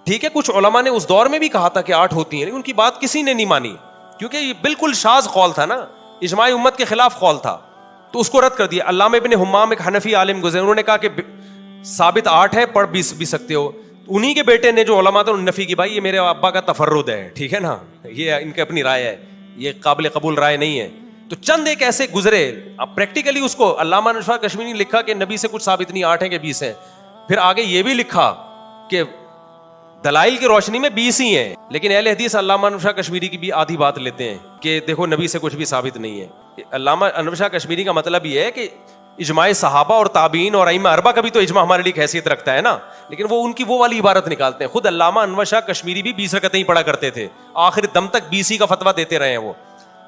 ٹھیک ہے, کچھ علماء نے اس دور میں بھی کہا تھا کہ 8 ہوتی ہیں, لیکن ان کی بات کسی نے نہیں مانی, کیونکہ یہ بالکل شاذ قول تھا نا, اجماع امت کے خلاف قول تھا, تو اس کو رد کر دیا. علامہ ابن حمام ایک حنفی عالم گزرے, انہوں نے کہا کہ ثابت 8 ہے, پڑھ بھی سکتے ہو. انہی کے بیٹے نے جو علماء تھے انہوں نے نفی کی, بھائی یہ میرے ابا کا تفرد ہے, ٹھیک ہے نا, یہ ان کی اپنی رائے ہے, یہ قابل قبول رائے نہیں ہے. تو چند ایک ایسے گزرے, اب پریکٹیکلی اس کو علامہ نشا کشمیری نے لکھا کہ نبی سے کچھ ثابت نہیں, 8 ہیں کہ 20 ہیں. پھر آگے یہ بھی لکھا کہ دلائل کی روشنی میں 20 ہی ہیں, لیکن اہل حدیث علامہ انور شاہ کشمیری کی بھی آدھی بات لیتے ہیں کہ دیکھو نبی سے کچھ بھی ثابت نہیں ہے. علامہ انور شاہ کشمیری کا مطلب یہ ہے کہ اجماع صحابہ اور تابعین اور ائمہ اربعہ کا بھی تو اجماع ہمارے لیے حیثیت رکھتا ہے نا, لیکن وہ ان کی وہ والی عبارت نکالتے ہیں. خود علامہ انور شاہ کشمیری بھی 20 رکعتیں ہی پڑھا کرتے تھے, آخر دم تک 20 ہی کا فتویٰ دیتے رہے ہیں. وہ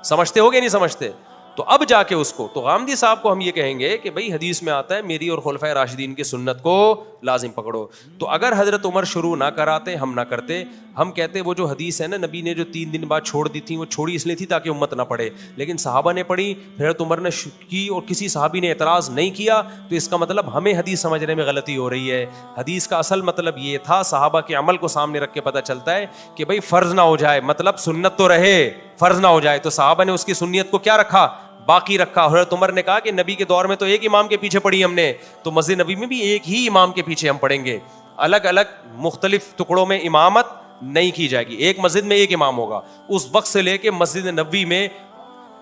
سمجھتے ہو گے نہیں سمجھتے؟ تو اب جا کے اس کو, تو غامدی صاحب کو ہم یہ کہیں گے کہ بھائی حدیث میں آتا ہے میری اور خلفائے راشدین کی سنت کو لازم پکڑو. تو اگر حضرت عمر شروع نہ کراتے, ہم نہ کرتے, ہم کہتے وہ جو حدیث ہے نا نبی نے جو 3 دن بعد چھوڑ دی تھی, وہ چھوڑی اس لیے تھی تاکہ امت نہ پڑھے, لیکن صحابہ نے پڑھی, حضرت عمر نے کی اور کسی صحابی نے اعتراض نہیں کیا, تو اس کا مطلب ہمیں حدیث سمجھنے میں غلطی ہو رہی ہے. حدیث کا اصل مطلب یہ تھا, صحابہ کے عمل کو سامنے رکھ کے پتہ چلتا ہے کہ بھائی فرض نہ ہو جائے, مطلب سنت تو رہے, فرض نہ ہو جائے. تو صحابہ نے اس کی سنیت کو کیا رکھا, باقی رکھا. حضرت عمر نے کہا کہ نبی کے دور میں تو ایک امام کے پیچھے پڑھی ہم نے, تو مسجد نبی میں بھی ایک ہی امام کے پیچھے ہم پڑھیں گے, الگ الگ مختلف ٹکڑوں میں امامت نہیں کی جائے گی, ایک مسجد میں ایک امام ہوگا. اس وقت سے لے کے مسجد نبوی میں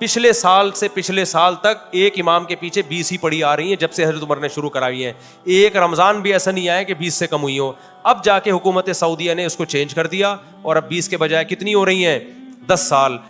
پچھلے سال سے پچھلے سال تک ایک امام کے پیچھے 20 ہی پڑھی آ رہی ہیں, جب سے حضرت عمر نے شروع کرائی ہیں. ایک رمضان بھی ایسا نہیں آیا کہ 20 سے کم ہوئی ہو. اب جا کے حکومت سعودیہ نے اس کو چینج کر دیا, اور اب 20 کے بجائے کتنی ہو رہی ہیں, 10 سال.